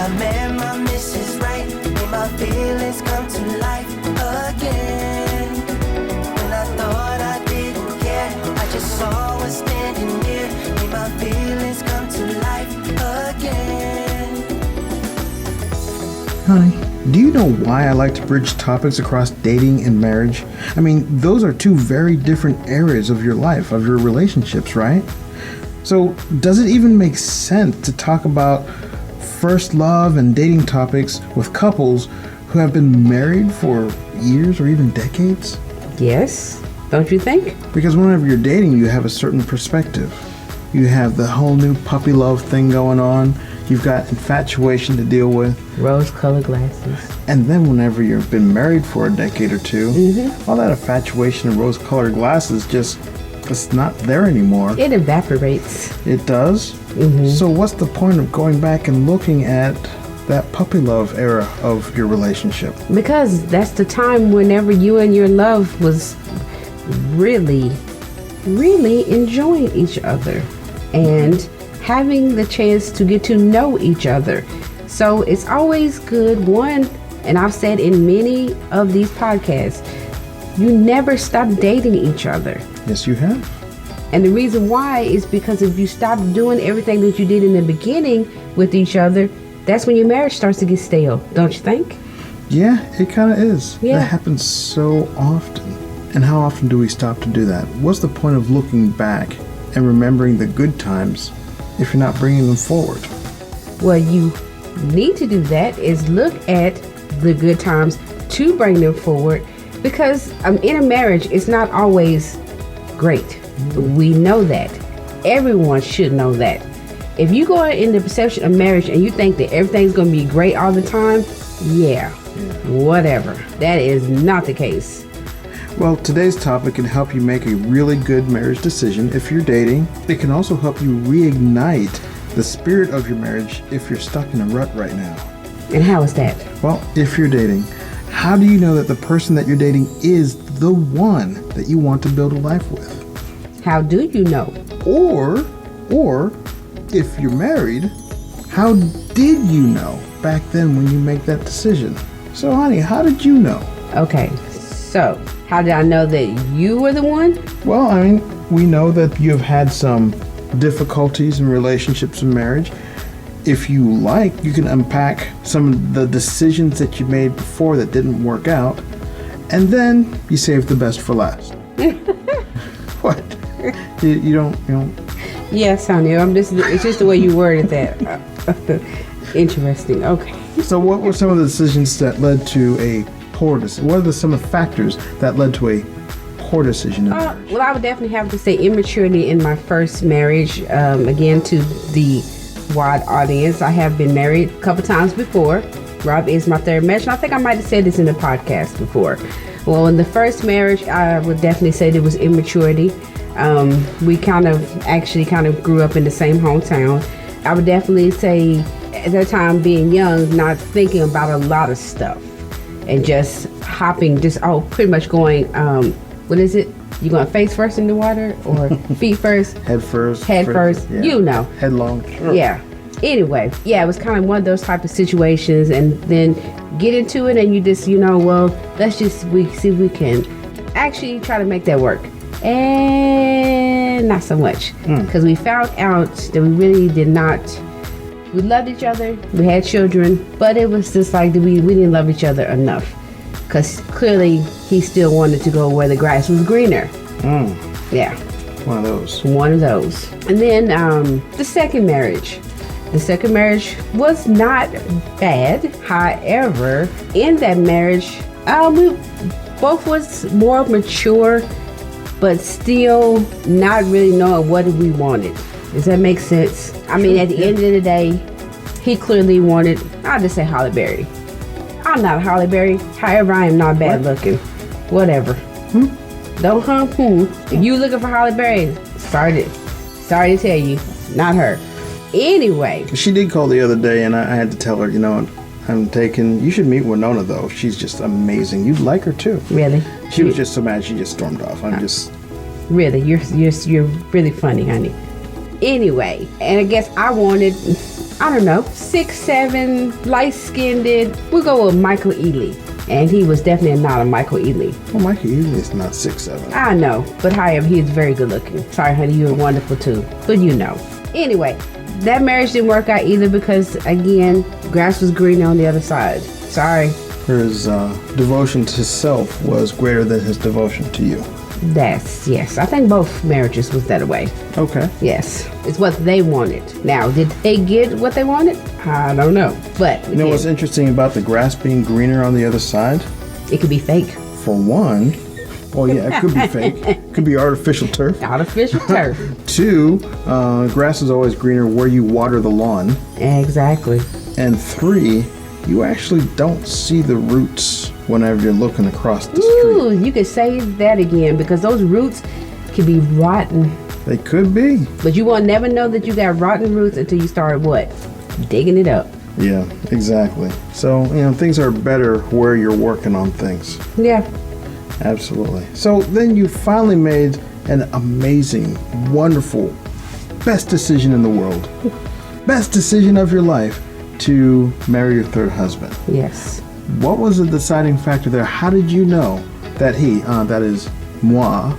I met my Mrs. Right, made my feelings come to life again. When I thought I didn't care, I just saw her standing near, made my feelings come to life again. Honey, do you know why I like to bridge topics across dating and marriage? I mean, those are two very different areas of your life, of your relationships, right? So, does it even make sense to talk about first love and dating topics with couples who have been married for years or even decades? Yes, don't you think? Because whenever you're dating, you have a certain perspective. You have the whole new puppy love thing going on. You've got infatuation to deal with. Rose-colored glasses. And then whenever you've been married for a decade or two, all that infatuation and rose-colored glasses it's not there anymore. It evaporates. It does? So what's the point of going back and looking at that puppy love era of your relationship? Because that's the time whenever you and your love was really, really enjoying each other and having the chance to get to know each other. So it's always good, one, and I've said in many of these podcasts, you never stop dating each other. Yes, you have. And the reason why is because if you stop doing everything that you did in the beginning with each other, that's when your marriage starts to get stale, don't you think? Yeah, it kind of is. Yeah. That happens so often. And how often do we stop to do that? What's the point of looking back and remembering the good times if you're not bringing them forward? Well, you need to do that is look at the good times to bring them forward, because in a marriage, it's not always great. We know that. Everyone should know that. If you go in the perception of marriage and you think that everything's going to be great all the time, whatever. That is not the case. Well, today's topic can help you make a really good marriage decision if you're dating. It can also help you reignite the spirit of your marriage if you're stuck in a rut right now. And how is that? Well, if you're dating, how do you know that the person that you're dating is the one that you want to build a life with? How do you know? Or if you're married, how did you know back then when you make that decision? So, honey, how did you know? Okay, so how did I know that you were the one? Well, I mean, we know that you've had some difficulties in relationships and marriage. If you like, you can unpack some of the decisions that you made before that didn't work out, and then you save the best for last. What? You don't. Yes, honey. It's just the way you worded that. Interesting. Okay. So, what were some of the decisions that led to a poor decision? What are some of the factors that led to a poor decision in marriage? Well, I would definitely have to say immaturity in my first marriage. Again, to the wide audience, I have been married a couple times before. Rob is my third marriage, and I think I might have said this in the podcast before. Well, in the first marriage, I would definitely say there was immaturity. We kind of grew up in the same hometown. I would definitely say at that time, being young, not thinking about a lot of stuff and just hopping, pretty much going, what is it? You going face first in the water or feet first? Head first. Yeah. You know. Headlong. Sure. Yeah. Anyway, it was kind of one of those type of situations, and then get into it and you just, let's just see if we can actually try to make that work. And not so much, because we found out that we really did not. We loved each other, we had children, but it was just like we didn't love each other enough, because clearly he still wanted to go where the grass was greener. Yeah. One of those. And then the second marriage. The second marriage was not bad. However, in that marriage, we both was more mature, but still not really knowing what we wanted. Does that make sense? I mean, at the end of the day, he clearly wanted, I'll just say Halle Berry. I'm not a Halle Berry. However, I am not bad looking. Whatever. Don't If you looking for Halle Berry, sorry to tell you, not her. Anyway. She did call the other day, and I had to tell her, you should meet Winona, though. She's just amazing. You'd like her, too. Really? She was just so mad, she just stormed off. Really? You're really funny, honey. Anyway, and I guess I wanted I don't know, 6'7", light-skinned. We'll go with Michael Ealy. And he was definitely not a Michael Ealy. Well, Michael Ealy is not 6'7". I know, but however, he is very good looking. Sorry, honey, you were wonderful too. But you know. Anyway, that marriage didn't work out either because, again, grass was greener on the other side. Sorry. His devotion to self was greater than his devotion to you. Yes. I think both marriages was that way. Okay. Yes. It's what they wanted. Now, did they get what they wanted? I don't know. But You know what's interesting about the grass being greener on the other side? it could be fake. For one, well, yeah, it could be fake. It could be artificial turf. Artificial turf. 2, grass is always greener where you water the lawn. Exactly. And 3, you actually don't see the roots whenever you're looking across the street. Ooh, you could say that again because those roots can be rotten. They could be. But you will never know that you got rotten roots until you start what? Digging it up. Yeah, exactly. So, things are better where you're working on things. Yeah. Absolutely. So then you finally made an amazing, wonderful, best decision in the world. Best decision of your life to marry your third husband. Yes. What was the deciding factor there? How did you know that he, that is moi,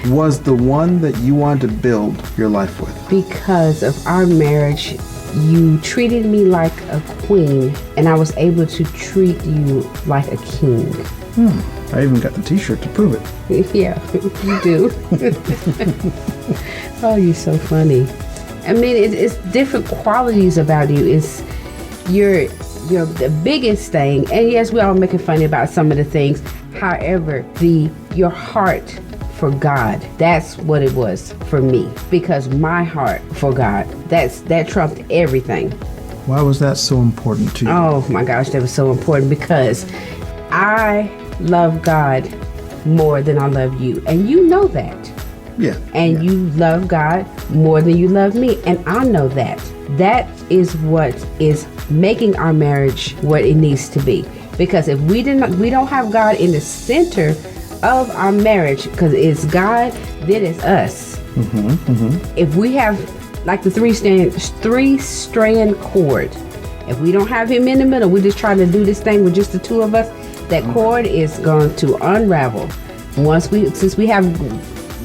was the one that you wanted to build your life with? Because of our marriage, you treated me like a queen, and I was able to treat you like a king. I even got the t-shirt to prove it. Yeah, you do. Oh, you're so funny. I mean, it's different qualities about you. It's you're the biggest thing, and yes, we're all making fun about some of the things. However, your heart for God, that's what it was for me. Because my heart for God, that trumped everything. Why was that so important to you? Oh my gosh, that was so important because I love God more than I love you, and you know that. Yeah. And you love God more than you love me, and I know that. That is what is making our marriage what it needs to be. Because if we don't have God in the center of our marriage, because it's God, then it's us. If we have like the three-strand cord, if we don't have him in the middle, we're just trying to do this thing with just the two of us, that cord is going to unravel. Since we have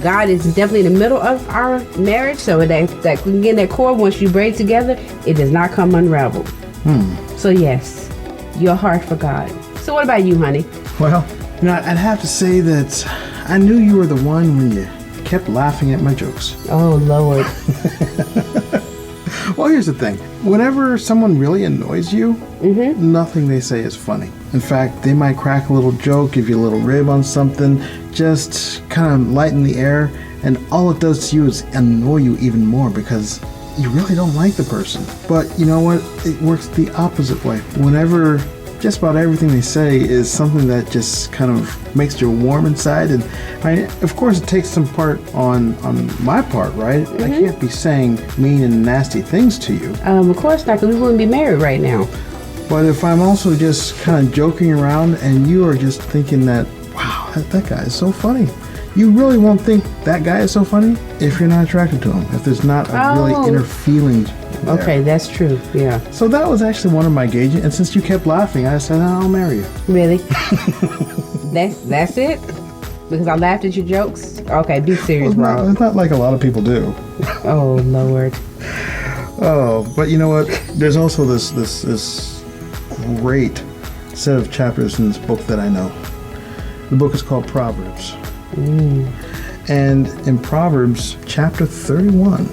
God is definitely in the middle of our marriage, so that again, that cord, once you braid together, it does not come unraveled. So yes, your heart for God. So what about you, honey? Well, I'd have to say that I knew you were the one when you kept laughing at my jokes. Oh, Lord. Well, here's the thing. Whenever someone really annoys you, nothing they say is funny. In fact, they might crack a little joke, give you a little rib on something, just kind of lighten the air, and all it does to you is annoy you even more because you really don't like the person. But you know what? It works the opposite way. Whenever just about everything they say is something that just kind of makes you warm inside, and of course it takes some part on my part, right? I can't be saying mean and nasty things to you. Of course not, because we wouldn't be married right now. But if I'm also just kind of joking around and you are just thinking that, wow, that guy is so funny. You really won't think that guy is so funny if you're not attracted to him, if there's not a really inner feeling there. Okay, that's true, yeah. So that was actually one of my gauges, and since you kept laughing, I said, I'll marry you. Really? That's it? Because I laughed at your jokes? Okay, be serious, bro. It's not like a lot of people do. Oh, Lord. Oh, but you know what? There's also this great set of chapters in this book that I know. The book is called Proverbs. And in Proverbs chapter 31,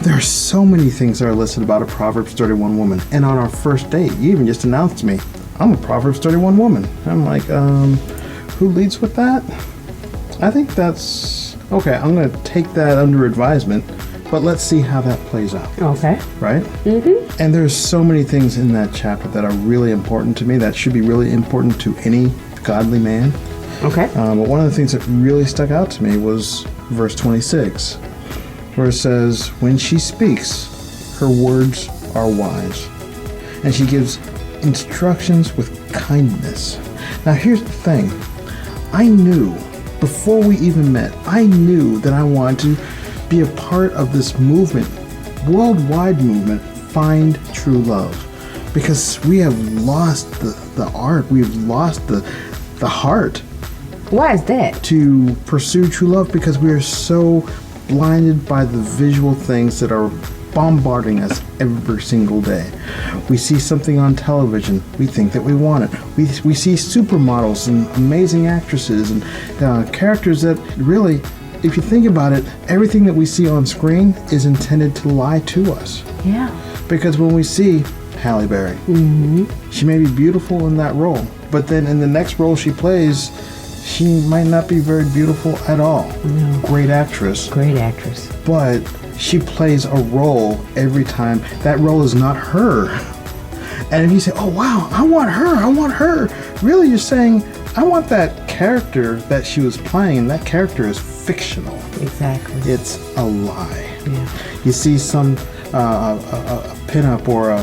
there are so many things that are listed about a Proverbs 31 woman. And on our first date, you even just announced to me, I'm a Proverbs 31 woman. I'm like, who leads with that? I think that's okay. I'm going to take that under advisement, but let's see how that plays out. Okay. Right? And there's so many things in that chapter that are really important to me, that should be really important to any godly man. Okay. But one of the things that really stuck out to me was verse 26, where it says, when she speaks, her words are wise, and she gives instructions with kindness. Now here's the thing. I knew, before we even met, I knew that I wanted to be a part of this movement worldwide movement, Find True Love. Because we have lost the art, we've lost the heart Why is that? to pursue true love, because we are so blinded by the visual things that are bombarding us every single day. We see something on television, we think that we want it. We see supermodels and amazing actresses and characters that really, if you think about it, everything that we see on screen is intended to lie to us. Yeah. Because when we see Halle Berry, she may be beautiful in that role, but then in the next role she plays, she might not be very beautiful at all. No. Great actress, Great actress. but she plays a role every time. That role is not her. And if you say, oh wow, I want her, really you're saying, I want that character that she was playing. That character is fictional. Exactly. It's a lie. Yeah. You see some a pinup or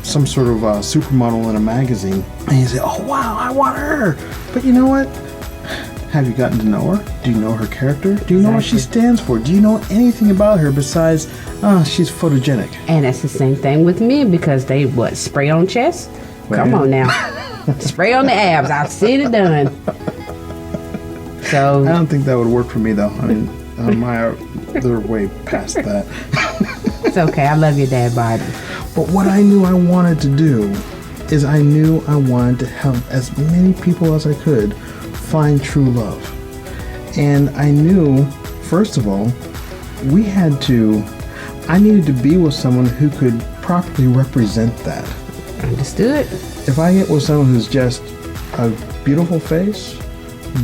some sort of supermodel in a magazine, and you say, oh wow, I want her. But you know what? Have you gotten to know her? Do you know her character? Do you know what she Exactly. stands for? Do you know anything about her besides, she's photogenic? And that's the same thing with men, because they spray on chest? Come Well, on now. Spray on the abs. I've seen it done. I So don't think that would work for me though. I mean, they're way past that. it's okay. I love your dad body. But what I knew I wanted to do is I knew I wanted to help as many people as I could find true love. And I knew, first of all, I needed to be with someone who could properly represent that. Understood. If I get with someone who's just a beautiful face,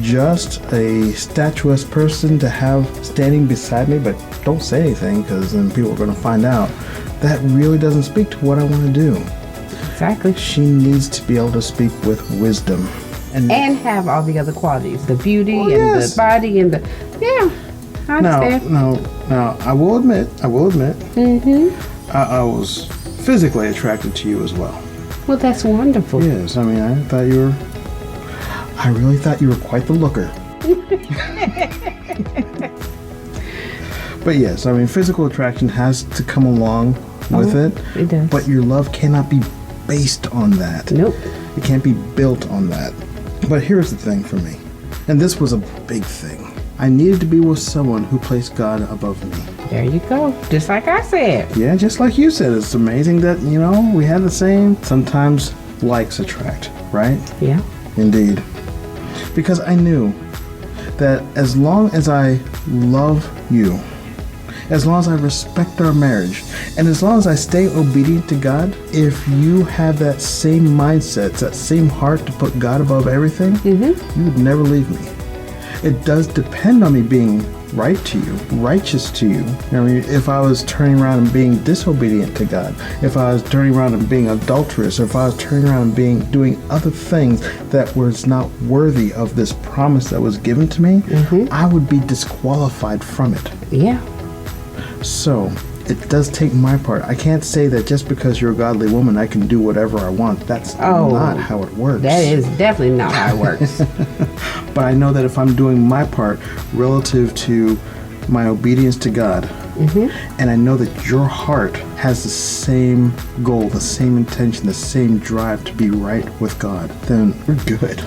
just a statuesque person to have standing beside me, but don't say anything because then people are going to find out, that really doesn't speak to what I want to do. Exactly. She needs to be able to speak with wisdom. And have all the other qualities, the beauty and yes. the body and the, yeah, I understand. Now, I will admit, I was physically attracted to you as well. Well, that's wonderful. Yes, I mean, I really thought you were quite the looker. But yes, I mean, physical attraction has to come along with it. It does. But your love cannot be based on that. Nope. It can't be built on that. But here's the thing for me, and this was a big thing. I needed to be with someone who placed God above me. There you go. Just like I said. Yeah, just like you said, it's amazing that, we had the same. Sometimes likes attract, right? Yeah. Indeed. Because I knew that as long as I love you, as long as I respect our marriage, and as long as I stay obedient to God, if you have that same mindset, that same heart to put God above everything, you would never leave me. It does depend on me being right to you, righteous to you. I mean, if I was turning around and being disobedient to God, if I was turning around and being adulterous, or if I was turning around and doing other things that was not worthy of this promise that was given to me, I would be disqualified from it. Yeah. So, it does take my part. I can't say that just because you're a godly woman, I can do whatever I want. That's not how it works. That is definitely not how it works. But I know that if I'm doing my part relative to my obedience to God, and I know that your heart has the same goal, the same intention, the same drive to be right with God, then we're good.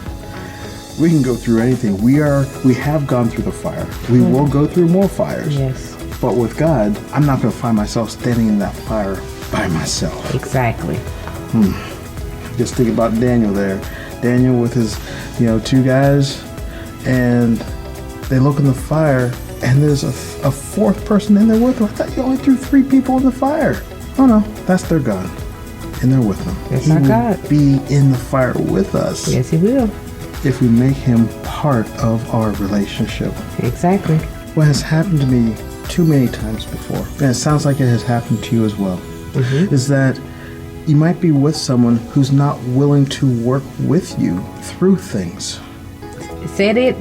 We can go through anything. We have gone through the fire. We will go through more fires. Yes. But with God, I'm not going to find myself standing in that fire by myself. Exactly. Just think about Daniel there. Daniel with his, two guys, and they look in the fire, and there's a fourth person in there with them. I thought you only threw 3 people in the fire. Oh no, that's their God, and they're with them. That's our God. He will be in the fire with us. Yes, he will. If we make him part of our relationship. Exactly. What has happened to me too many times before, and it sounds like it has happened to you as well, is that you might be with someone who's not willing to work with you through things. Say it again.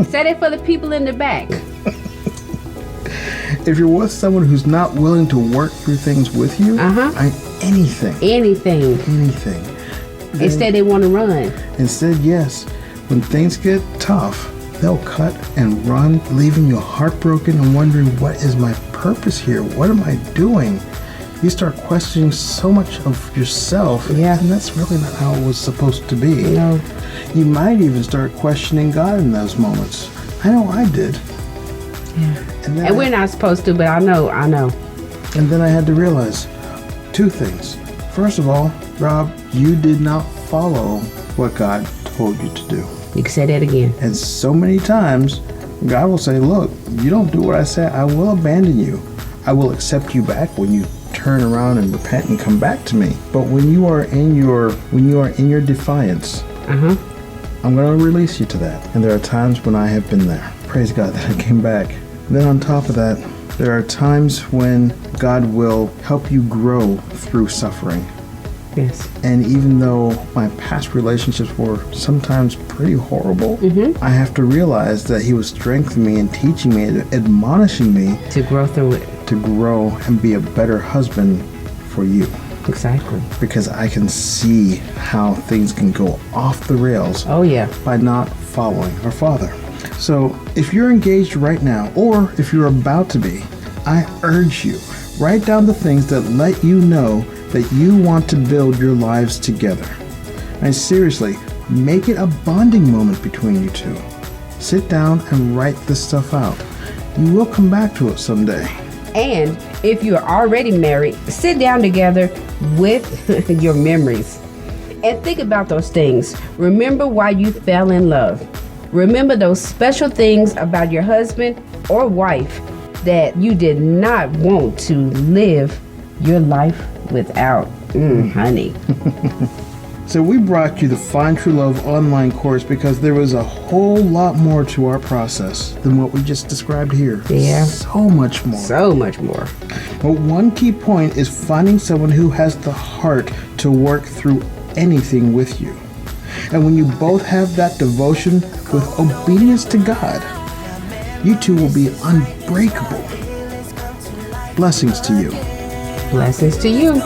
Say it for the people in the back. If you're with someone who's not willing to work through things with you, anything, Instead they want to run. instead, yes, when things get tough, they'll cut and run, leaving you heartbroken and wondering, what is my purpose here? What am I doing? You start questioning so much of yourself. Yeah. And that's really not how it was supposed to be. No. You might even start questioning God in those moments. I know I did. Yeah. And we're not supposed to, but I know. And then I had to realize two things. First of all, Rob, you did not follow what God told you to do. You can say that again. And so many times, God will say, look, you don't do what I say, I will abandon you. I will accept you back when you turn around and repent and come back to me. But when you are in your defiance, I'm going to release you to that. And there are times when I have been there. Praise God that I came back. And then on top of that, there are times when God will help you grow through suffering. Yes. And even though my past relationships were sometimes pretty horrible, I have to realize that He was strengthening me and teaching me, admonishing me To grow through it. to grow and be a better husband for you. Exactly. Because I can see how things can go off the rails Oh, yeah. by not following our Father. So if you're engaged right now, or if you're about to be, I urge you, write down the things that let you know that you want to build your lives together. And seriously, make it a bonding moment between you two. Sit down and write this stuff out. You will come back to it someday. And if you're already married, sit down together with your memories and think about those things. Remember why you fell in love. Remember those special things about your husband or wife that you did not want to live your life without. Honey. So we brought you the Find True Love online course because there was a whole lot more to our process than what we just described here. Yeah. So much more. So much more. But one key point is finding someone who has the heart to work through anything with you. And when you both have that devotion with obedience to God, you two will be unbreakable. Blessings to you. Blessings to you.